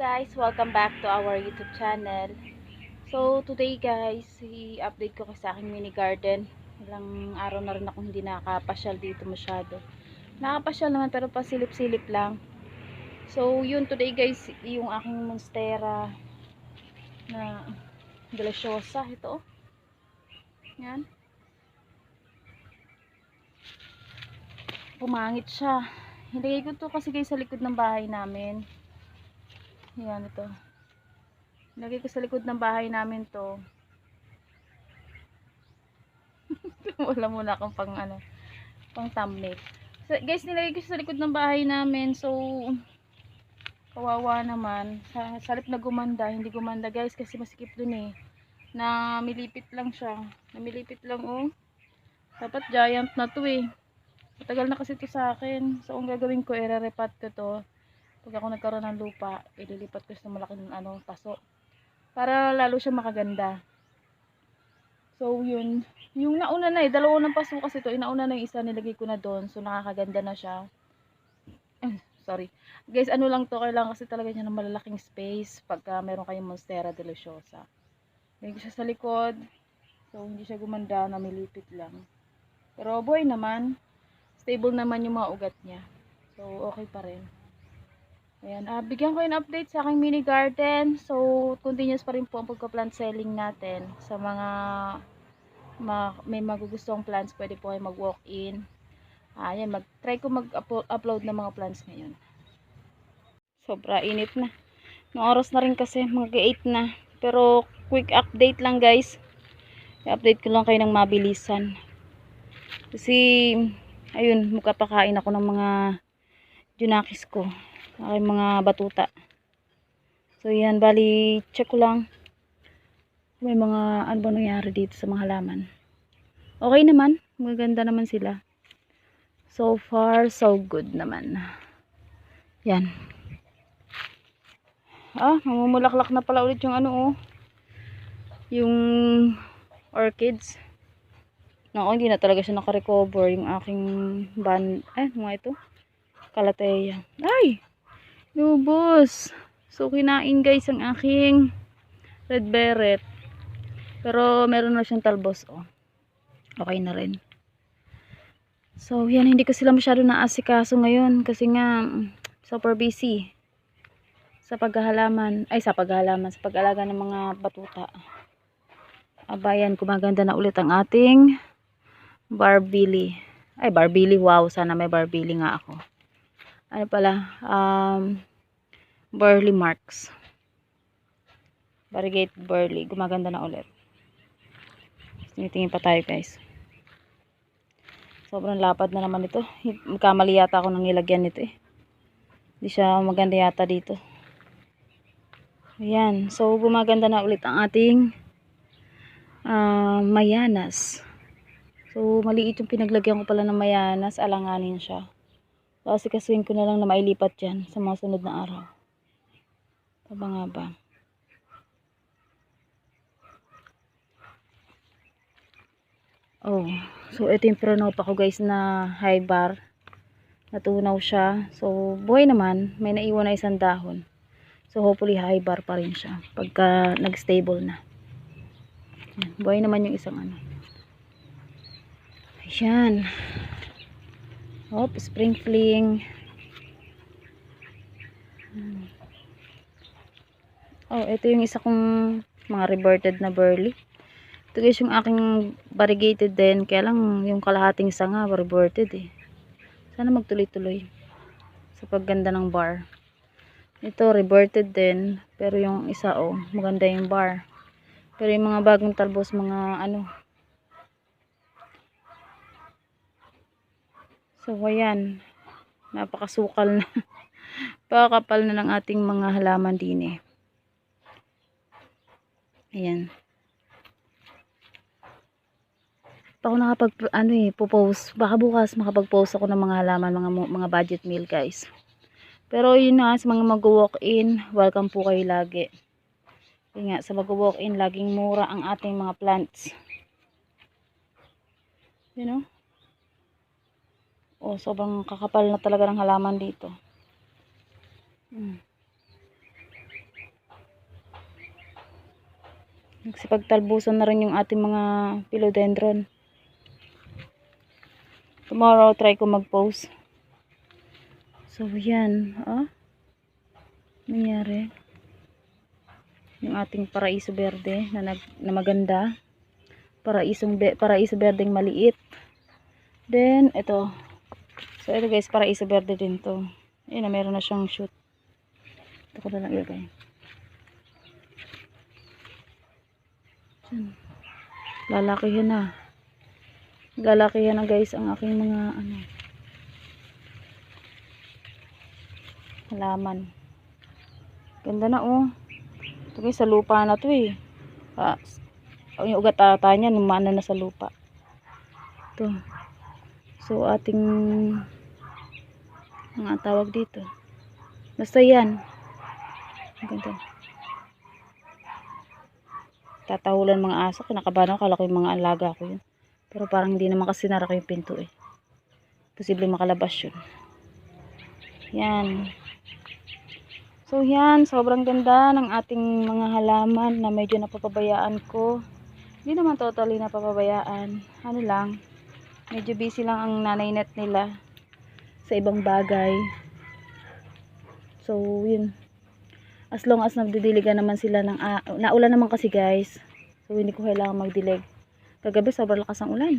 guys, welcome back to our YouTube channel. So today guys, i-update ko kasi sa aking mini garden. Ilang araw na rin akong hindi nakapasyal dito masyado. Nakapasyal naman pero pasilip-silip lang. So yun today guys, yung aking monstera na deliciosa ito. Yan. Pumangit siya. Nilagay ko to kasi guys sa likod ng bahay namin. Yan ito. Nilagay ko sa likod ng bahay namin to. Wala muna akong pang thumbnail. So, guys, nilagay ko sa likod ng bahay namin. So, kawawa naman. Sa halip na gumanda, hindi gumanda guys kasi masikip dun eh. Namilipit lang siya. Namilipit lang oh. Dapat giant na to eh. Matagal na kasi to sa akin. So, ang gagawin ko, i-repat ko to. Pag ako nagkaroon ng lupa, ililipat ko sa malaking paso. Para lalo siya makaganda. So, yun. Yung nauna na eh, dalawa ng paso kasi to. Inauna na yung isa, nilagay ko na doon. So, nakakaganda na siya. Sorry. Guys, ano lang to, kailangan kasi talaga niya ng malalaking space pagka meron kayong Monstera deliciosa. Lagay ko siya sa likod. So, hindi siya gumanda, namilipit lang. Pero, boy naman. Stable naman yung mga ugat niya. So, okay pa rin. Ayan, bigyan ko yung update sa aking mini garden. So, continuous pa rin po ang pagka-plant selling natin. Sa mga may magugustuhang plants, pwede po kayo mag-walk-in. Ayan, try ko mag-upload ng mga plants ngayon. Sobra init na. Noong oras na rin kasi, mga 8 na. Pero, quick update lang guys. I-update ko lang kayo ng mabilisan. Kasi, ayun, mukapakain ako ng mga junakis ko. Aking mga batuta. So, yan, bali, check ko lang. May mga, ano ba nangyari dito sa mga halaman. Okay naman, maganda naman sila. So far, so good naman. Yan. Mamumulaklak na pala ulit yung yung orchids. Hindi na talaga siya nakarecover yung aking mga ito. Calathea. Ay! Lubos! So, kinain guys ang aking red beret. Pero, meron na siyang talbos, oh. Okay na rin. So, yan, hindi ko sila masyado naasikaso ngayon kasi nga, super busy sa paghahalaman, sa pag-alaga ng mga batuta. Abayan, kumaganda na ulit ang ating barbili. Barbili, wow, sana may barbili nga ako. Ano pala, burley marks. Variegated burley, gumaganda na ulit. Tingin pa tayo guys. Sobrang lapad na naman ito. Magkamali yata ako nang nilagyan nito eh. Hindi siya maganda yata dito. Ayan. So, gumaganda na ulit ang ating mayanas. So, maliit yung pinaglagyan ko pala ng mayanas. Alanganin siya. Kasi kasuin ko na lang na mailipat dyan sa mga sunod na araw. Taba nga ba? So ito yung pronopa ko guys na high bar. Natunaw siya. So, buhay naman. May naiwan na isang dahon. So, hopefully high bar pa rin siya pagka nag-stable na. Yan. Buhay naman yung isang Ayan. Spring fling. Ito yung isa kong mga reverted na burley. Ito guys yung aking variegated din. Kaya lang yung kalahating sanga reverted eh. Sana magtuloy-tuloy sa pagganda ng bar. Ito reverted din. Pero yung isa maganda yung bar. Pero yung mga bagong talbos, mga So ayan. Napakasukal na. Pakakapal na ng ating mga halaman din eh. Ayan. Pa ako popost. Baka bukas makapag-post ako ng mga halaman, mga budget meal guys. Pero yun na, sa mga mag-walk-in, welcome po kayo lagi. Yun nga, sa mag-walk-in, laging mura ang ating mga plants. You know? Sobrang kakapal na talaga ng halaman dito. Nagsipagtalbusan na rin yung ating mga philodendron. Tomorrow, try ko mag-post. So, yan. Nangyari. Yung ating paraiso verde na maganda. Paraiso berdeng maliit. Then, ito. So, ito guys, paraiso verde din to. Ayun na, meron na siyang shoot. Ito ko na lang ilagay. Lalakihan na. Lalakihan na guys ang aking mga halaman. Ganda na Ito guys, sa lupa na to eh. Yung ugat ata niya, numana na sa lupa. Ito. So, ating mga tawag dito. Basta yan. Ganda. Tatahulan mga aso, kinakabahan ako, kala ko yung mga alaga ko yun, pero parang hindi naman kasi narako yung pinto posible makalabas yun. Yan. So yan, sobrang ganda ng ating mga halaman na medyo napapabayaan ko. Hindi naman totally napapabayaan, ano lang, medyo busy lang ang nanay net nila sa ibang bagay. So yun, as long as nagdidiligan naman sila ng naulan naman kasi guys. So hindi ko kailangan magdilig. Kagabi sobrang lakas ng ulan.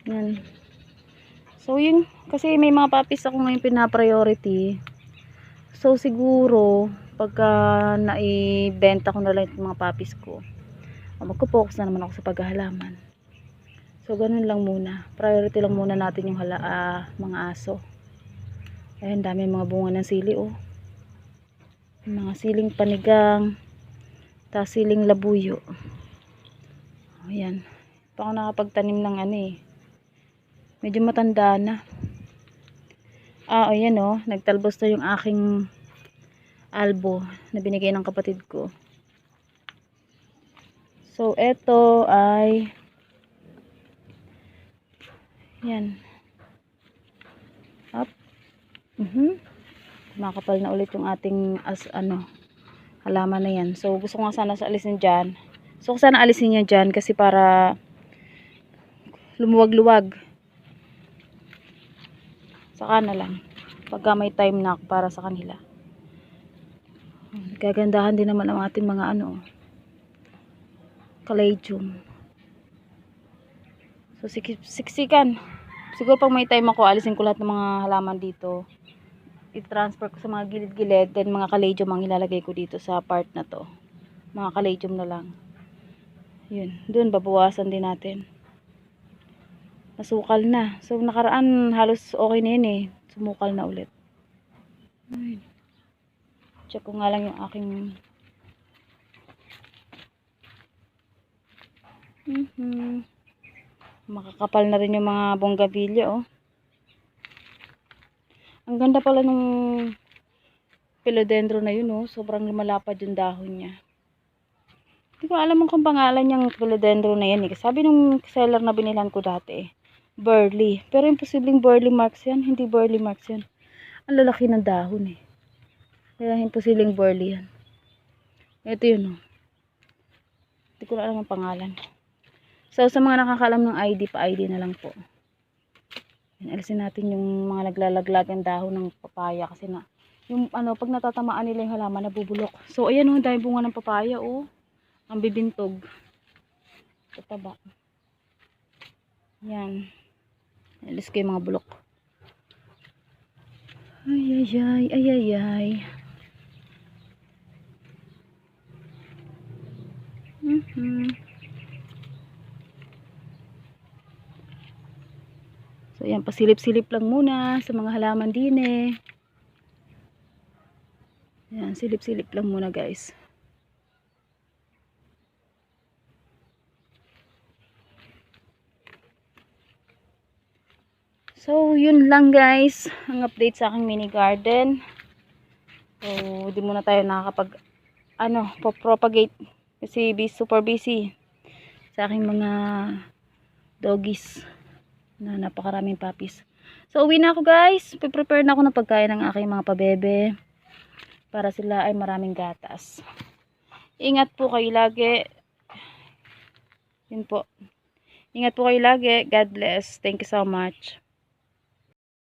Yan. So yun, kasi may mga puppies ako ngayon pina-priority. So siguro pagka naibenta ko na lang yung mga puppies ko, magpo-focus na naman ako sa paghahalaman. So ganun lang muna. Priority lang muna natin yung mga aso. Ayun, dami mga bunga ng sili mga siling panigang, tapos siling labuyo. Ayan. Pa ako nakapagtanim ng medyo matanda na. Ayan nagtalbos na yung aking albo na binigay ng kapatid ko. So eto ay yan. Up. Makapal na ulit yung ating halaman na yan. So gusto ko nga sana alisin dyan. So sana alisin niya dyan kasi para lumuwag-luwag. Saka na lang pagka may time na para sa kanila. Gagandahan din naman ang ating mga caladium. So siksikan. Siguro pag may time ako, alisin ko lahat ng mga halaman dito. I-transfer ko sa mga gilid-gilid, then mga caladium ang ilalagay ko dito sa part na to. Mga caladium na lang. Yun, doon babawasan din natin. Nasukal na. So nakaraan halos okay na yun sumukal na ulit. Ayun. Check ko nga lang yung aking makakapal na rin yung mga bonggabilya Ang ganda pala nung philodendron na yun sobrang lumalapad yung dahon niya. Hindi ko alam kung pangalan niyang philodendron na yan Sabi nung seller na binilan ko dati burley, pero imposibleng burley marks yan. Hindi burley marks yan. Ang lalaki ng dahon kaya imposibleng burley yan. Ito yun Hindi ko alam ang pangalan. So sa mga nakakaalam ng ID, pa-ID na lang po. Alisin natin yung mga naglalaglag ang dahon ng papaya kasi yung pag natatamaan nila yung halaman nabubulok. So ayan dahil bunga ng papaya ang bibintog. Tataba. Yan. Alis ko yung mga bulok. Ay. So yan, pasilip-silip lang muna sa mga halaman din Yan, silip-silip lang muna guys. So yun lang guys, ang update sa aking mini garden. So di muna tayo nakakapag propagate kasi super busy sa aking mga doggies na napakaraming puppies. So uwi na ako guys. Prepare na ako ng pagkain ng aking mga pabebe para sila ay maraming gatas. Ingat po kayo lagi. Yun po. Ingat po kayo lagi. God bless. Thank you so much.